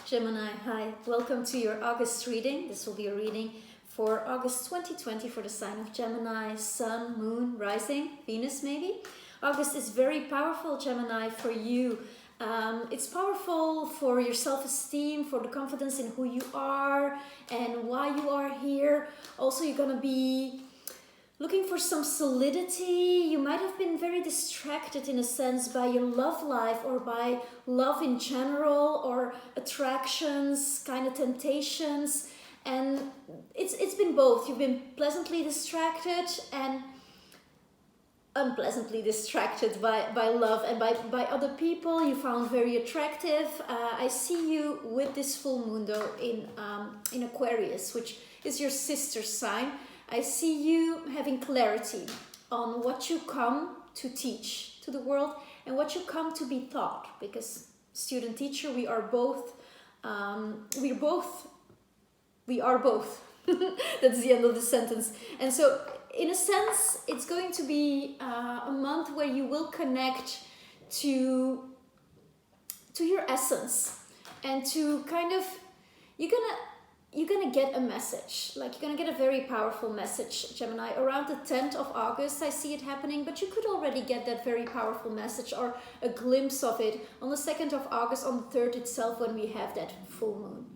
Gemini, hi. Welcome to your August reading. This will be a reading for August 2020 for the sign of Gemini, Sun, Moon, Rising, Venus maybe. August is very powerful, Gemini, for you. It's powerful for your self-esteem, for the confidence in who you are and why you are here. Also, you're going to be looking for some solidity. You might have been very distracted in a sense by your love life or by love in general or attractions, kind of temptations. And it's been both. You've been pleasantly distracted and unpleasantly distracted by love and by other people you found very attractive. I see you with this full moon though in Aquarius, which is your sister sign. I see you having clarity on what you come to teach to the world and what you come to be taught, because student teacher, we are both. That's the end of the sentence. And so in a sense, it's going to be a month where you will connect to your essence and to kind of, you're gonna get a message, like you're gonna get a very powerful message, Gemini, around the 10th of August. I see it happening, but you could already get that very powerful message or a glimpse of it on the 2nd of August, on the 3rd itself, when we have that full moon,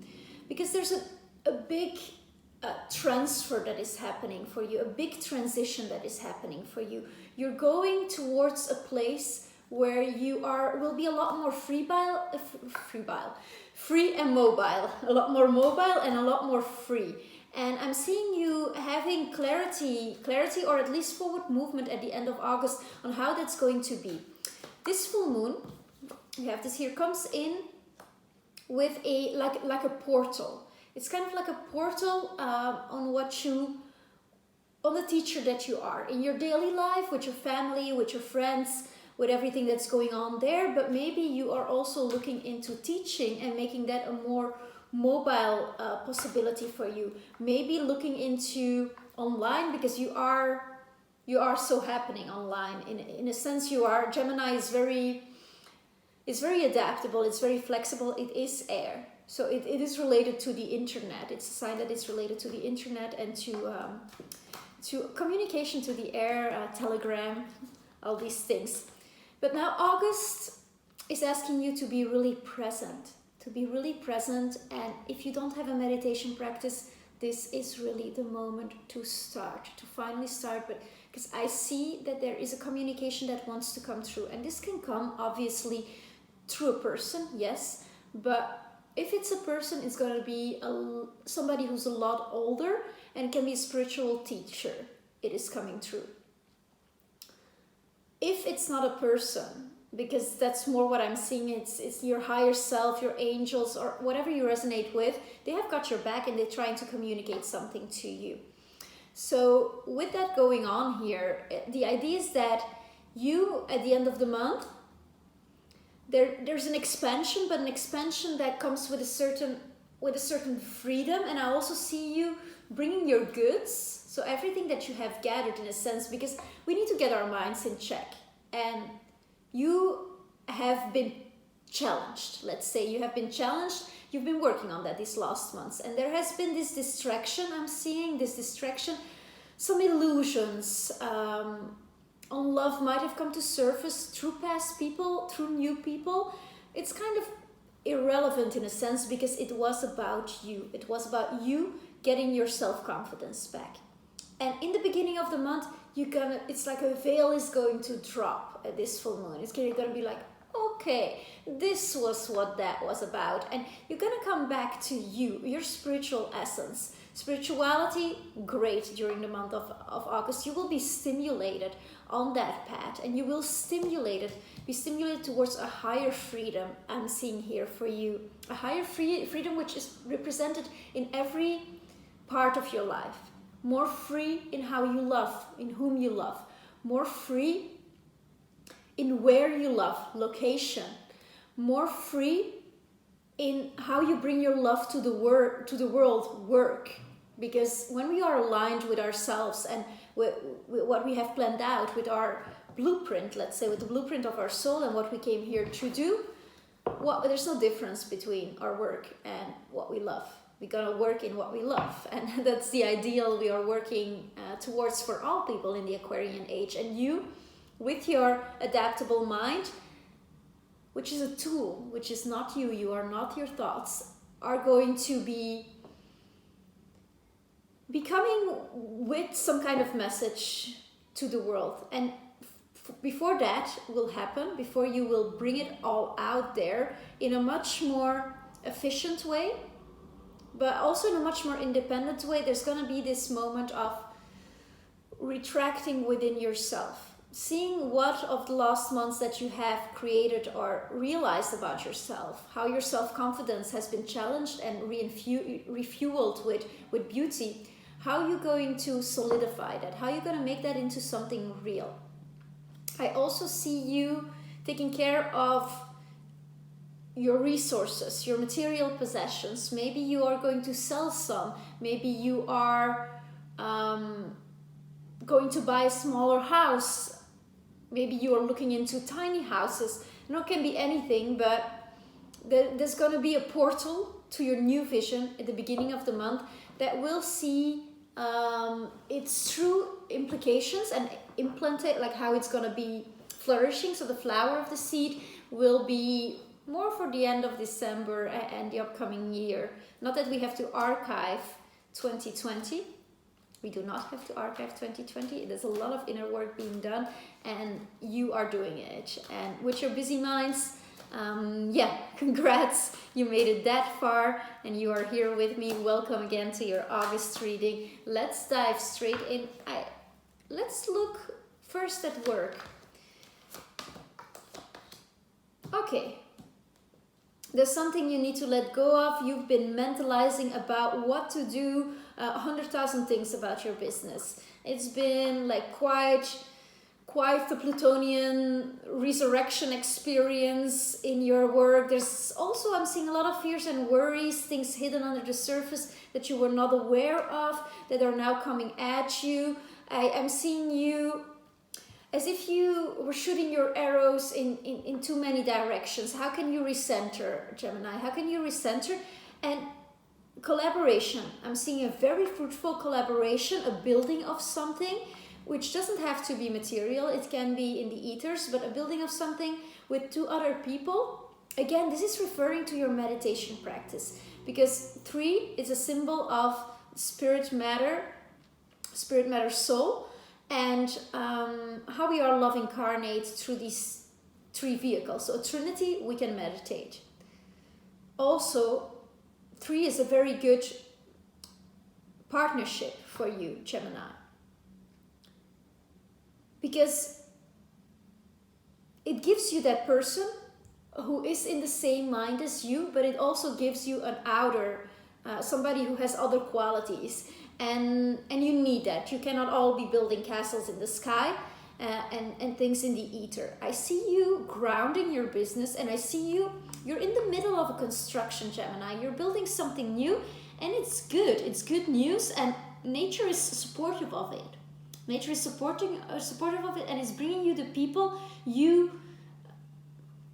because there's a big transfer that is happening for you, a big transition that is happening for you. You're going towards a place where you will be a lot more free and mobile, a lot more mobile and a lot more free. And I'm seeing you having clarity or at least forward movement at the end of August on how that's going to be. This full moon, we have this here, comes in with a like a portal. It's kind of like a portal on the teacher that you are in your daily life, with your family, with your friends, with everything that's going on there. But maybe you are also looking into teaching and making that a more mobile possibility for you. Maybe looking into online, because you are so happening online. In a sense, you are. Gemini is very adaptable. It's very flexible. It is air. So it is related to the internet. It's a sign that is related to the internet and to communication, to the air, telegram, all these things. But now August is asking you to be really present, and if you don't have a meditation practice, this is really the moment to finally start, but because I see that there is a communication that wants to come through, and this can come obviously through a person, yes, but if it's a person, it's going to be somebody who's a lot older, and it can be a spiritual teacher. It is coming through. If it's not a person, because that's more what I'm seeing, it's your higher self, your angels, or whatever you resonate with, they have got your back and they're trying to communicate something to you. So with that going on here, the idea is that you, at the end of the month, there's an expansion, but an expansion that comes with a certain freedom. And I also see you bringing your goods, so everything that you have gathered, in a sense, because we need to get our minds in check. And you have been challenged. Let's say you have been challenged. You've been working on that these last months, and there has been this distraction. I'm seeing this distraction. Some illusions on love might have come to surface through past people, through new people. It's kind of irrelevant in a sense, because it was about you. It was about you getting your self-confidence back. And in the beginning of the month, it's like a veil is going to drop at this full moon. It's going to be like, okay, this was what that was about. And you're going to come back to you, your spiritual essence. Spirituality, great during the month of August. You will be stimulated on that path, and you will be stimulated towards a higher freedom. I'm seeing here for you a higher freedom, which is represented in every part of your life. More free in how you love, in whom you love. More free in where you love, location. More free in how you bring your love to the world, work. Because when we are aligned with ourselves and with what we have planned out, with our blueprint, let's say, with the blueprint of our soul and what we came here to do, there's no difference between our work and what we love. We're gonna work in what we love, and that's the ideal we are working towards for all people in the Aquarian age. And you, with your adaptable mind, which is a tool, which is not you, you are not your thoughts, are going to be becoming with some kind of message to the world. And before that will happen, before you will bring it all out there in a much more efficient way, but also in a much more independent way, there's going to be this moment of retracting within yourself, seeing what of the last months that you have created or realized about yourself, how your self-confidence has been challenged and refueled with beauty. How are you going to solidify that? How are you going to make that into something real? I also see you taking care of your resources, your material possessions. Maybe you are going to sell some. Maybe you are going to buy a smaller house. Maybe you are looking into tiny houses. It can be anything, but there's going to be a portal to your new vision at the beginning of the month that will see its true implications and implant it, like how it's going to be flourishing. So the flower of the seed will be more for the end of December and the upcoming year. Not that we have to archive 2020. We do not have to archive 2020. There's a lot of inner work being done, and you are doing it. And with your busy minds, congrats, you made it that far and you are here with me. Welcome again to your August reading. Let's dive straight in. Let's look first at work. Okay, there's something you need to let go of. You've been mentalizing about what to do, 100,000 things about your business. It's been like quite the Plutonian resurrection experience in your work. There's also, I'm seeing a lot of fears and worries, things hidden under the surface that you were not aware of, that are now coming at you. I am seeing you as if you were shooting your arrows in too many directions. How can you recenter, Gemini? How can you recenter? And collaboration. I'm seeing a very fruitful collaboration, a building of something, which doesn't have to be material. It can be in the ethers, but a building of something with two other people. Again, this is referring to your meditation practice, because 3 is a symbol of spirit matter soul, and how we are love incarnate through these 3 vehicles. So a trinity, we can meditate. Also, 3 is a very good partnership for you, Gemini, because it gives you that person who is in the same mind as you, but it also gives you an outer, somebody who has other qualities. And you need that. You cannot all be building castles in the sky and things in the ether. I see you grounding your business, and I see you're in the middle of a construction, Gemini. You're building something new, and it's good. It's good news, and nature is supportive of it. Nature is supportive of it, and it's bringing you the people you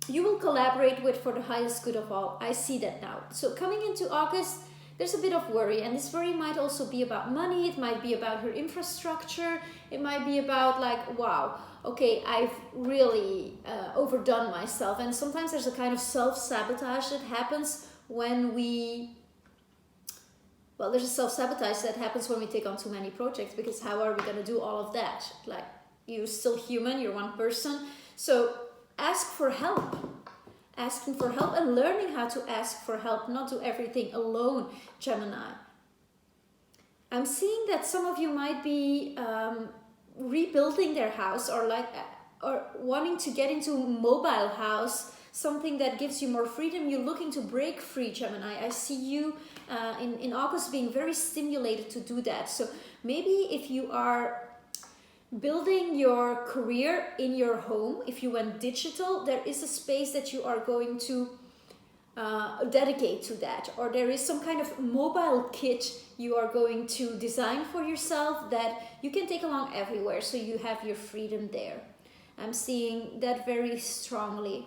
will collaborate with for the highest good of all. I see that now. So coming into August, there's a bit of worry, and this worry might also be about money. It might be about her infrastructure. It might be about like, wow, okay, I've really overdone myself. And sometimes there's a kind of self-sabotage that happens when there's a self-sabotage that happens when we take on too many projects, because how are we going to do all of that? Like, you're still human, you're one person. So ask for help. Asking for help and learning how to ask for help, not do everything alone, Gemini. I'm seeing that some of you might be rebuilding their house, or wanting to get into a mobile house, something that gives you more freedom. You're looking to break free, Gemini. I see you in August being very stimulated to do that. So maybe if you are building your career in your home, if you went digital, there is a space that you are going to dedicate to that, or there is some kind of mobile kit you are going to design for yourself that you can take along everywhere, so you have your freedom there. I'm seeing that very strongly.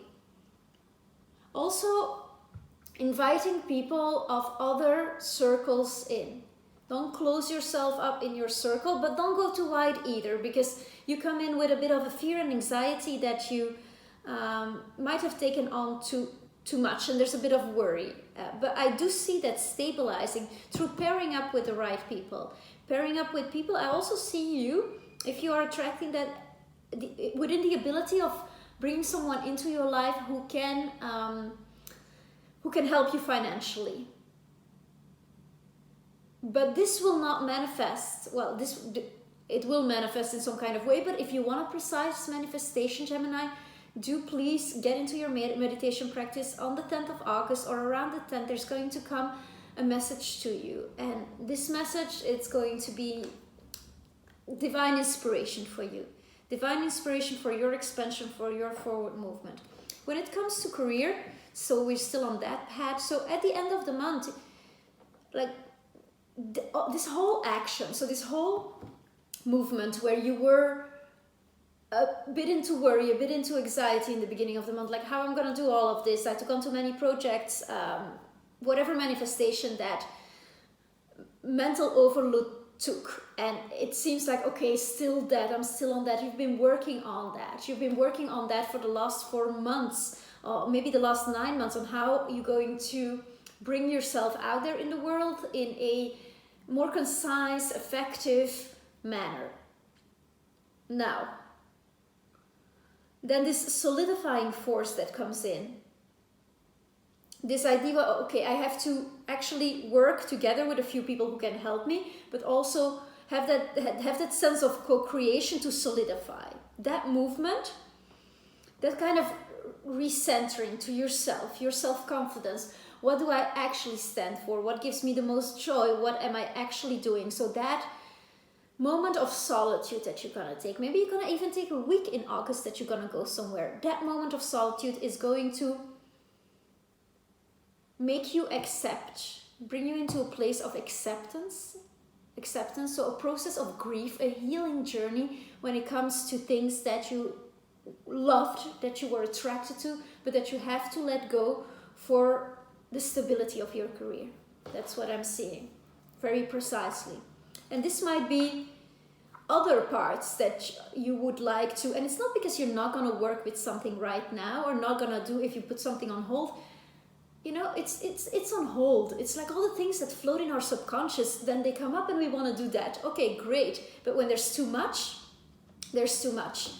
Also, inviting people of other circles in. Don't close yourself up in your circle, but don't go too wide either, because you come in with a bit of a fear and anxiety that you might have taken on too much, and there's a bit of worry. But I do see that stabilizing through pairing up with the right people. Pairing up with people, I also see you, if you are attracting that, within the ability of bringing someone into your life who can help you financially. But this will not manifest, well, it will manifest in some kind of way, but if you want a precise manifestation, Gemini, do please get into your meditation practice on the 10th of August or around the 10th. There's going to come a message to you, and this message, it's going to be divine inspiration for you. Divine inspiration for your expansion, for your forward movement. When it comes to career, so we're still on that path. So at the end of the month, like this whole action, so this whole movement where you were a bit into worry, a bit into anxiety in the beginning of the month, like how I'm going to do all of this. I took on too many projects, whatever manifestation that mental overload took, and it seems like, okay, still that, I'm still on that. You've been working on that. You've been working on that for the last 4 months, or maybe the last 9 months, on how you're going to bring yourself out there in the world in a more concise, effective manner. Now, then this solidifying force that comes in, this idea of, okay, I have to actually work together with a few people who can help me, but also have that sense of co-creation to solidify. That movement, that kind of recentering to yourself, your self-confidence. What do I actually stand for? What gives me the most joy? What am I actually doing? So that moment of solitude that you're gonna take, maybe you're gonna even take a week in August that you're gonna go somewhere. That moment of solitude is going to make you accept, bring you into a place of acceptance, so a process of grief, a healing journey when it comes to things that you loved, that you were attracted to, but that you have to let go for the stability of your career. That's what I'm seeing, very precisely. And this might be other parts that you would like to, and it's not because you're not going to work with something right now, or not going to do, if you put something on hold, you know, it's on hold. It's like all the things that float in our subconscious, then they come up and we want to do that. Okay, great. But when there's too much, there's too much.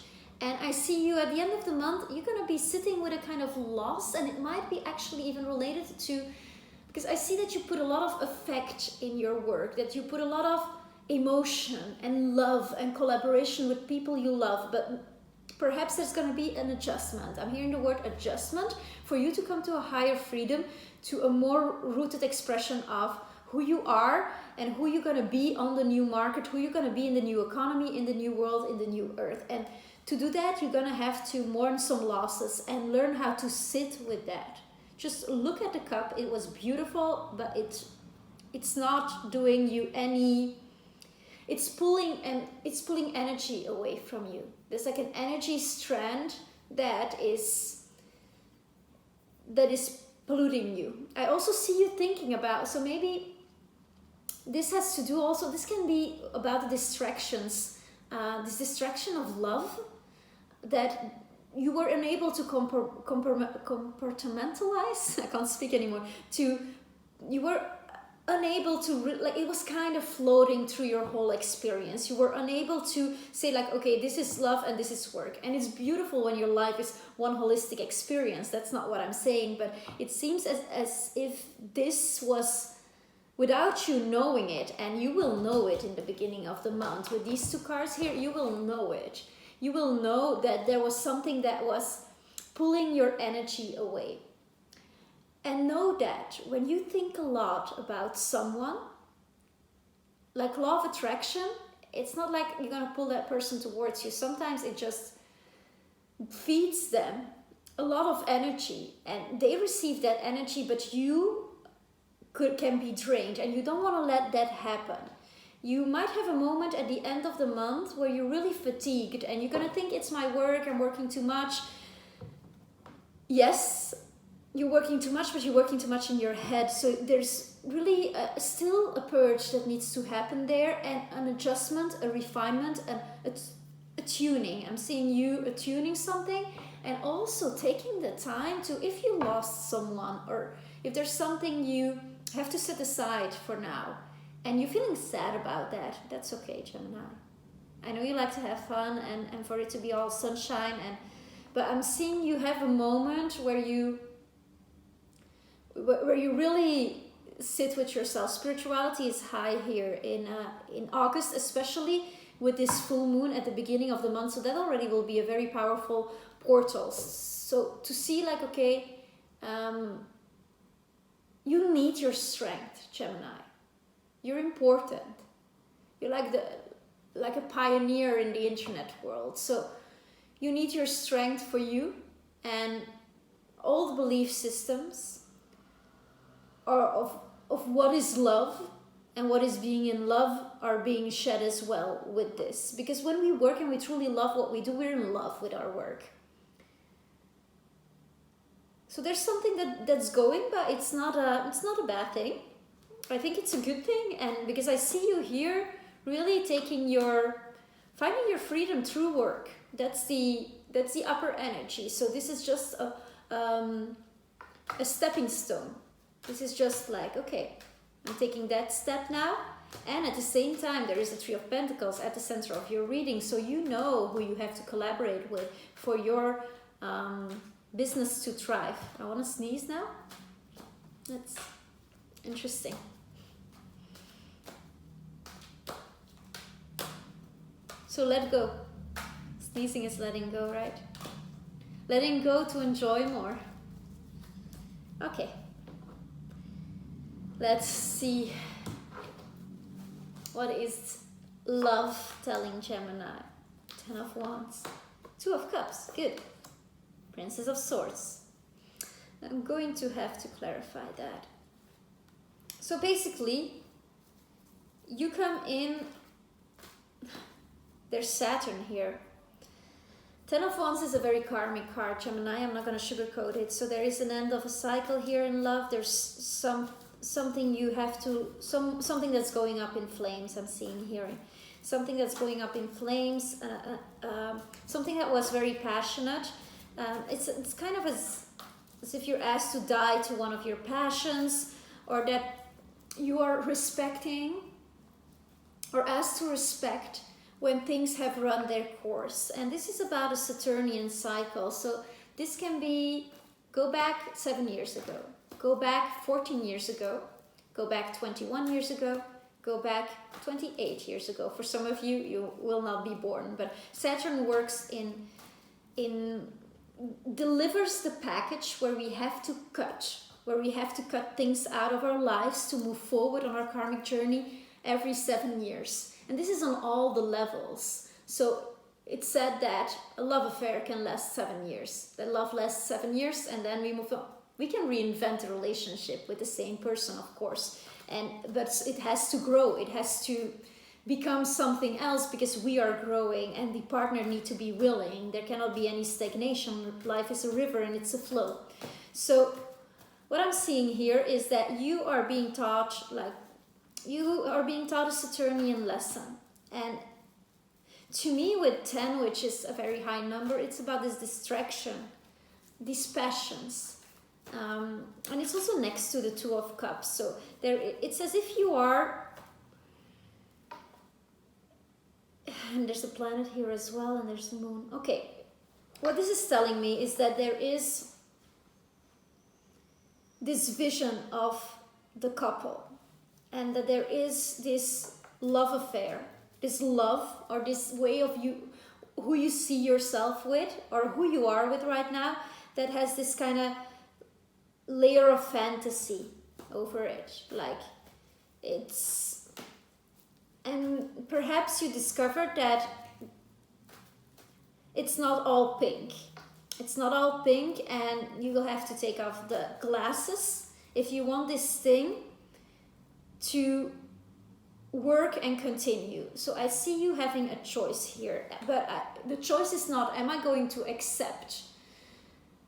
And I see you at the end of the month, you're going to be sitting with a kind of loss, and it might be actually even related to, because I see that you put a lot of affect in your work, that you put a lot of emotion and love and collaboration with people you love, but perhaps there's going to be an adjustment. I'm hearing the word adjustment for you to come to a higher freedom, to a more rooted expression of who you are and who you're going to be on the new market, who you're going to be in the new economy, in the new world, in the new earth. And to do that, you're going to have to mourn some losses and learn how to sit with that. Just look at the cup. It was beautiful, but it's not doing you any... It's pulling energy away from you. There's like an energy strand that is polluting you. I also see you thinking about, so maybe this has to do also, this can be about the distractions, this distraction of love that you were unable to compartmentalize. I can't speak anymore. You were unable to, like, it was kind of floating through your whole experience. You were unable to say like, okay, this is love and this is work. And it's beautiful when your life is one holistic experience. That's not what I'm saying, but it seems as if this was without you knowing it, and you will know it in the beginning of the month. With these two cards here, you will know it. You will know that there was something that was pulling your energy away. And know that when you think a lot about someone, like law of attraction, it's not like you're going to pull that person towards you. Sometimes it just feeds them a lot of energy, and they receive that energy, but you can be drained, and you don't want to let that happen. You might have a moment at the end of the month where you're really fatigued and you're going to think, it's my work, I'm working too much. Yes, you're working too much, but you're working too much in your head. So there's really still a purge that needs to happen there, and an adjustment, a refinement, and a tuning. I'm seeing you attuning something, and also taking the time to, if you lost someone, or if there's something you have to set aside for now, and you're feeling sad about that, that's okay, Gemini. I know you like to have fun and for it to be all sunshine, but I'm seeing you have a moment where you really sit with yourself. Spirituality is high here in August, especially with this full moon at the beginning of the month. So that already will be a very powerful portal. So to see like, okay, you need your strength, Gemini. You're important. You're like a pioneer in the internet world. So you need your strength for you, and all the belief systems are of what is love and what is being in love are being shed as well with this. Because when we work and we truly love what we do, we're in love with our work. So there's something that's going, but it's not a bad thing. I think it's a good thing, and because I see you here really finding your freedom through work. That's the upper energy. So this is just a stepping stone. This is just like, okay, I'm taking that step now. And at the same time, there is the Three of Pentacles at the center of your reading. So you know who you have to collaborate with for your business to thrive. I want to sneeze now. That's interesting. So let go. Sneezing is letting go, right? Letting go to enjoy more. Okay. Let's see. What is love telling Gemini? 10 of Wands. 2 of Cups. Good. Princess of Swords. I'm going to have to clarify that. So basically, you come in. There's Saturn here. 10 of Wands is a very karmic card, Gemini. I'm not going to sugarcoat it. So there is an end of a cycle here in love. There's something you have to, something that's going up in flames. I'm seeing here something that's going up in flames. Something that was very passionate. It's kind of as if you're asked to die to one of your passions, or that you are respecting, or asked to respect when things have run their course. And this is about a Saturnian cycle. So this can be, go back 7 years ago, go back 14 years ago, go back 21 years ago, go back 28 years ago. For some of you, you will not be born, but Saturn works delivers the package where we have to cut things out of our lives to move forward on our karmic journey every 7 years. And this is on all the levels. So it's said that a love affair can last 7 years. That love lasts 7 years, and then we move on. We can reinvent a relationship with the same person, of course. But it has to grow. It has to become something else, because we are growing and the partner need to be willing. There cannot be any stagnation. Life is a river and it's a flow. So what I'm seeing here is that you are being taught a Saturnian lesson. And to me, with 10, which is a very high number, it's about this distraction, these passions. And it's also next to the 2 of Cups. So it's as if you are, and there's a planet here as well, and there's the moon. Okay, what this is telling me is that there is this vision of the couple, and that there is this love affair, this love, or this way of you, who you see yourself with, or who you are with right now, that has this kind of layer of fantasy over it. Like it's, and perhaps you discovered that it's not all pink. It's not all pink, and you will have to take off the glasses if you want this thing to work and continue. So I see you having a choice here, but the choice is not, am I going to accept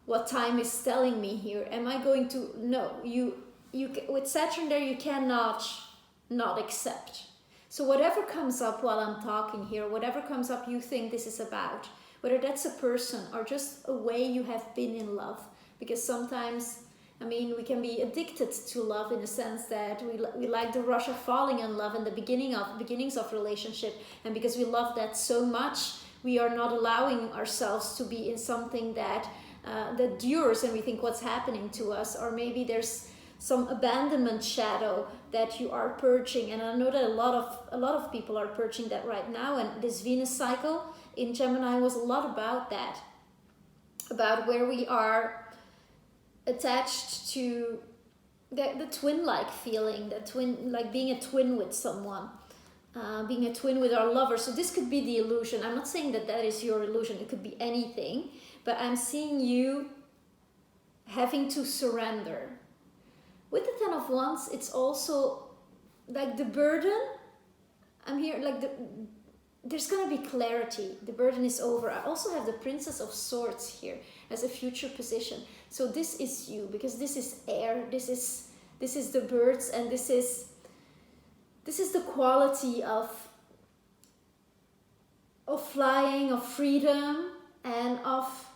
what time is telling me here. Am I going to, no, you with Saturn there, you cannot not accept. So whatever comes up while I'm talking here, whatever comes up you think this is about, whether that's a person or just a way you have been in love, because sometimes, I mean, we can be addicted to love in the sense that we like the rush of falling in love and the beginnings of relationship, and because we love that so much, we are not allowing ourselves to be in something that that dures, and we think what's happening to us, or maybe there's some abandonment shadow that you are purging. And I know that a lot of people are purging that right now, and this Venus cycle in Gemini was a lot about that, about where we are attached to the twin-like feeling, the twin, like being a twin with someone, being a twin with our lover. So this could be the illusion. I'm not saying that that is your illusion, it could be anything, but I'm seeing you having to surrender. With the Ten of Wands, it's also like the burden. I'm here, like there's gonna be clarity. The burden is over. I also have the Princess of Swords here as a future position. So this is you, because this is air. This is the birds, and this is the quality of flying, of freedom, and of.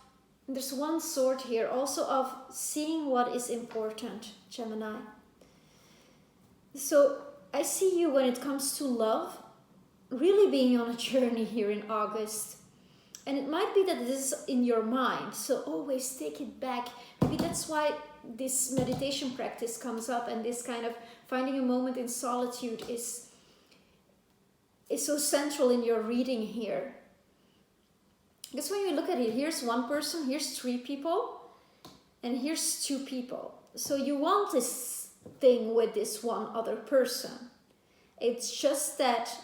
There's one sword here, also of seeing what is important, Gemini. So I see you when it comes to love, really being on a journey here in August. And it might be that this is in your mind, so always take it back. Maybe that's why this meditation practice comes up, and this kind of finding a moment in solitude is so central in your reading here. Because when you look at it, here's one person, here's three people, and here's two people. So you want this thing with this one other person. It's just that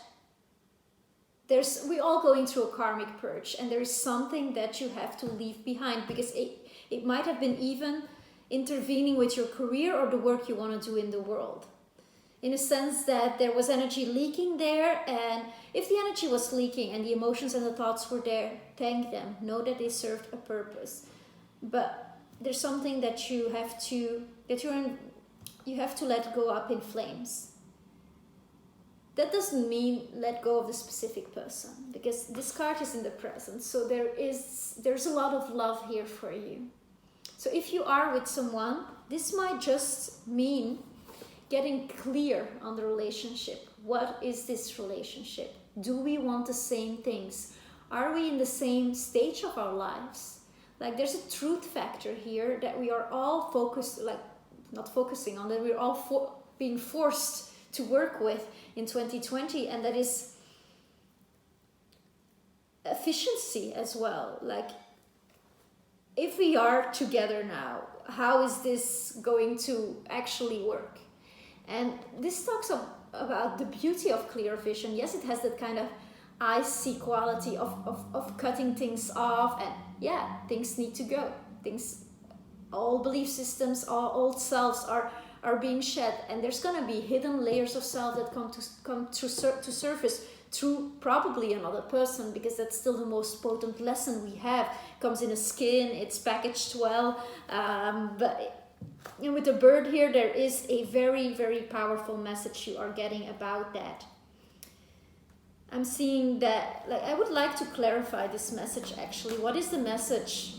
we're all going through a karmic purge, and there is something that you have to leave behind, because it might have been even intervening with your career or the work you want to do in the world. In a sense that there was energy leaking there, and if the energy was leaking and the emotions and the thoughts were there, thank them. Know that they served a purpose. But there's something that you have to let go up in flames. That doesn't mean let go of the specific person, because this card is in the present. So there's a lot of love here for you. So if you are with someone, this might just mean getting clear on the relationship. What is this relationship? Do we want the same things? Are we in the same stage of our lives? Like there's a truth factor here that we are all focused, like not focusing on, that we're all being forced to work with in 2020, and that is efficiency as well. Like if we are together now, how is this going to actually work? And this talks about the beauty of clear vision. Yes, it has that kind of icy quality of cutting things off, and yeah, things need to go. All belief systems, all old selves are being shed, and there's gonna be hidden layers of self that come to surface through probably another person, because that's still the most potent lesson we have. It comes in a skin, it's packaged well, but. And with the bird here, there is a very, very powerful message you are getting about that. I'm seeing that, like, I would like to clarify this message actually. What is the message?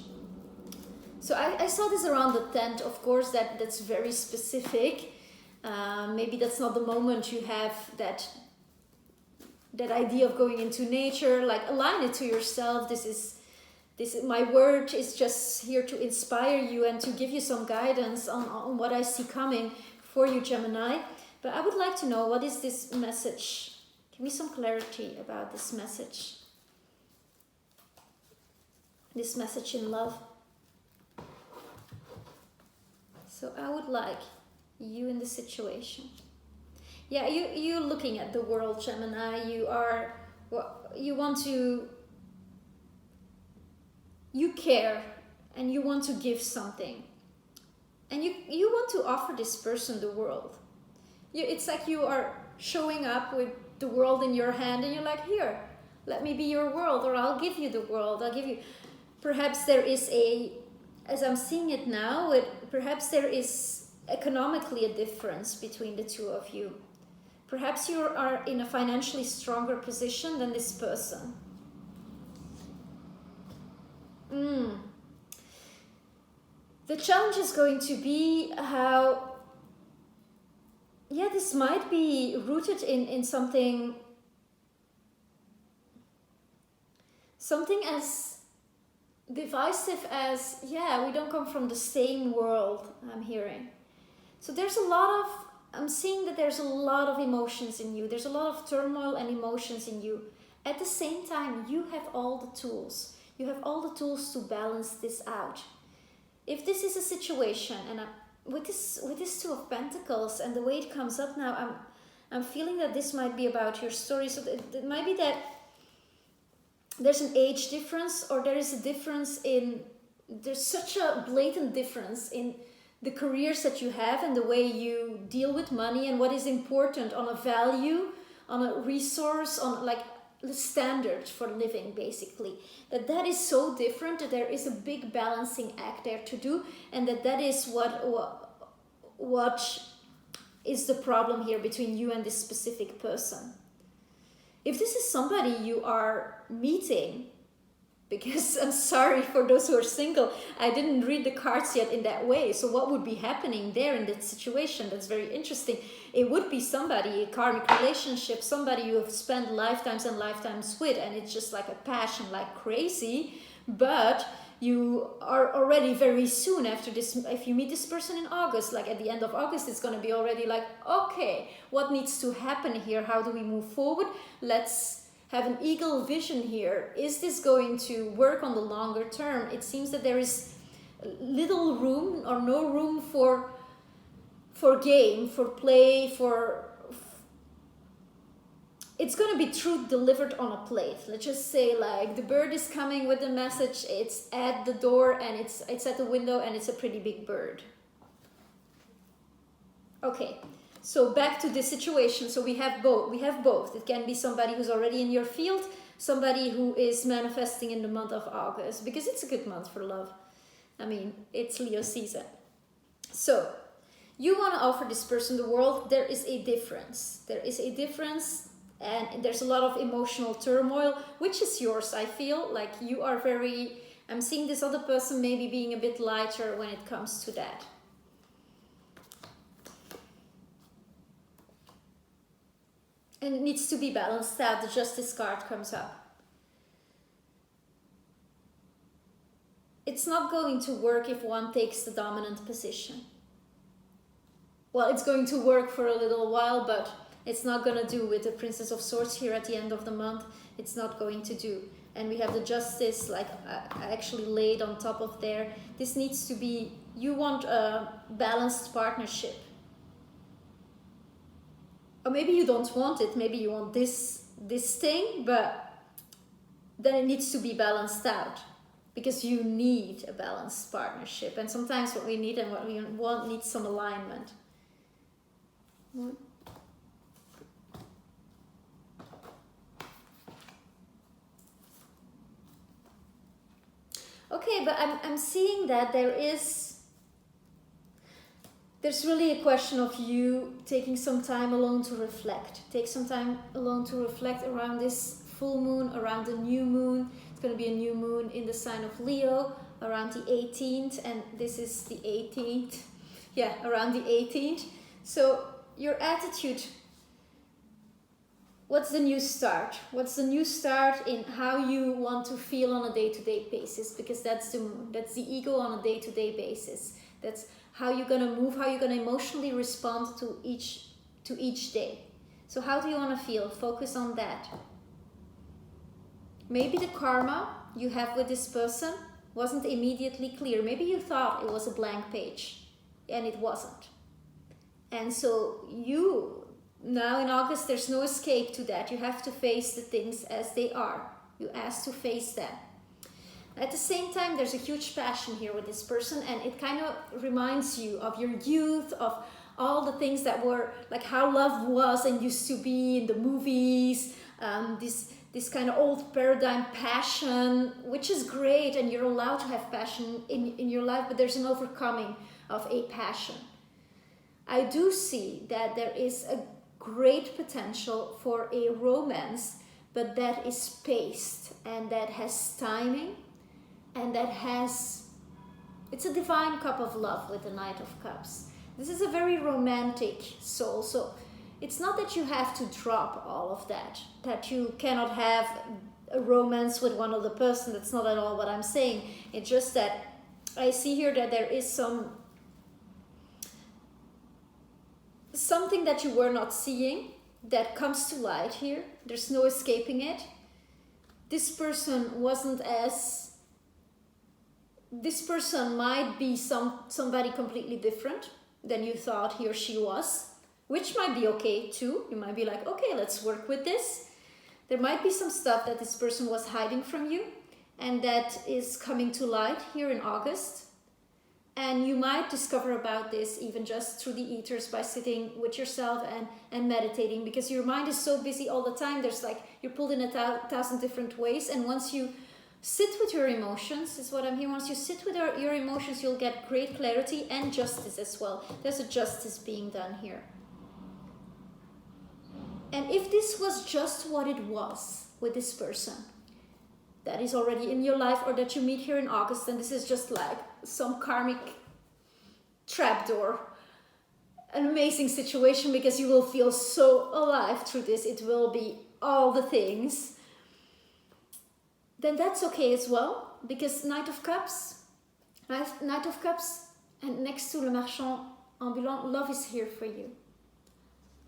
So I saw this around the 10th, of course, that's very specific. Maybe that's not the moment you have that idea of going into nature, like align it to yourself. This is my word is just here to inspire you and to give you some guidance on what I see coming for you, Gemini. But I would like to know, what is this message? Give me some clarity about this message. This message in love. So I would like you in the situation. Yeah, you're looking at the world, Gemini. You care and you want to give something, and you want to offer this person the world. It's like you are showing up with the world in your hand, and you're like, here, let me be your world, or I'll give you the world. I'll give you. Perhaps there is a as I'm seeing it now, perhaps there is economically a difference between the two of you. Perhaps you are in a financially stronger position than this person. The challenge is going to be how, this might be rooted in something as divisive as, we don't come from the same world, I'm hearing. So there's I'm seeing that there's a lot of emotions in you. There's a lot of turmoil and emotions in you. At the same time, you have all the tools. You have all the tools to balance this out. If this is a situation, and with this Two of Pentacles and the way it comes up now, I'm feeling that this might be about your story. So it might be that there's an age difference, or there is a difference there's such a blatant difference in the careers that you have and the way you deal with money and what is important on a value, on a resource, on like the standard for living, basically. That is so different, that there is a big balancing act there to do, and that is what is the problem here between you and this specific person. If this is somebody you are meeting, because I'm sorry for those who are single, I didn't read the cards yet in that way. So what would be happening there in that situation? That's very interesting. It would be somebody, a karmic relationship, somebody you have spent lifetimes and lifetimes with, and it's just like a passion like crazy. But you are already very soon after this, if you meet this person in August, like at the end of August, it's going to be already like, okay, what needs to happen here? How do we move forward? Let's have an eagle vision here. Is this going to work on the longer term? It seems that there is little room or no room for game, for play, it's going to be truth delivered on a plate. Let's just say, like, the bird is coming with the message, it's at the door and it's at the window, and it's a pretty big bird. Okay, so back to this situation. So we have both. It can be somebody who's already in your field, somebody who is manifesting in the month of August, because it's a good month for love. I mean, it's Leo season. So you want to offer this person the world. There is a difference. And there's a lot of emotional turmoil, which is yours. I feel like you are I'm seeing this other person maybe being a bit lighter when it comes to that. And it needs to be balanced out. The Justice card comes up. It's not going to work if one takes the dominant position. Well, it's going to work for a little while, but it's not going to do with the Princess of Swords here at the end of the month. It's not going to do. And we have the Justice, like actually laid on top of there. This needs to be, you want a balanced partnership. Or maybe you don't want it. Maybe you want this thing, but then it needs to be balanced out. Because you need a balanced partnership. And sometimes what we need and what we want needs some alignment. Okay, but I'm seeing that there's really a question of you taking some time alone to reflect. Take some time alone to reflect around this full moon, around the new moon. It's going to be a new moon in the sign of Leo around the 18th, and this is the 18th. Yeah, around the 18th. So your attitude, what's the new start? What's the new start in how you want to feel on a day-to-day basis? Because that's the moon. That's the ego on a day-to-day basis. That's how you're going to move, how you're going to emotionally respond to each day. So how do you want to feel? Focus on that. Maybe the karma you have with this person wasn't immediately clear. Maybe you thought it was a blank page, and it wasn't. And so now in August, there's no escape to that. You have to face the things as they are. You ask to face them. At the same time, there's a huge passion here with this person, and it kind of reminds you of your youth, of all the things that were like how love was and used to be in the movies, this kind of old paradigm passion, which is great, and you're allowed to have passion in your life, but there's an overcoming of a passion. I do see that there is a great potential for a romance, but that is spaced and that has timing and that has, it's a divine cup of love with the Knight of Cups. This is a very romantic soul, so it's not that you have to drop all of that, that you cannot have a romance with one other person. That's not at all what I'm saying. It's just that I see here that there is something that you were not seeing that comes to light here. There's no escaping it. This person wasn't as... This person might be somebody completely different than you thought he or she was, which might be okay too. You might be like, okay, let's work with this. There might be some stuff that this person was hiding from you, and that is coming to light here in August. And you might discover about this even just through the ethers by sitting with yourself and meditating, because your mind is so busy all the time. There's like, you're pulled in 1,000 different ways. And once you sit with your emotions, is what I'm hearing. Once you sit with your emotions, you'll get great clarity and justice as well. There's a justice being done here. And if this was just what it was with this person that is already in your life, or that you meet here in August, and this is just like some karmic trapdoor, an amazing situation, because you will feel so alive through this. It will be all the things. Then that's okay as well, because Knight of Cups, and next to Le Marchand Ambulant, love is here for you.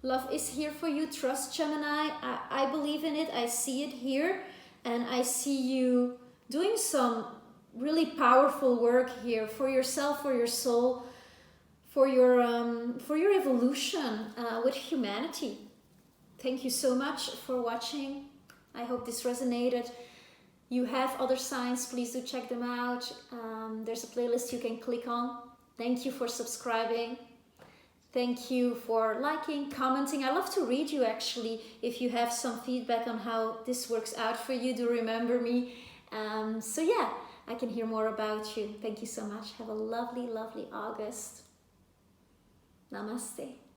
Love is here for you. Trust, Gemini. I believe in it. I see it here. And I see you doing some really powerful work here for yourself, for your soul, for your evolution with humanity. Thank you so much for watching. I hope this resonated. You have other signs, please do check them out. There's a playlist you can click on. Thank you for subscribing. Thank you for liking, commenting. I love to read you actually. If you have some feedback on how this works out for you, do remember me. So yeah, I can hear more about you. Thank you so much. Have a lovely, lovely August. Namaste.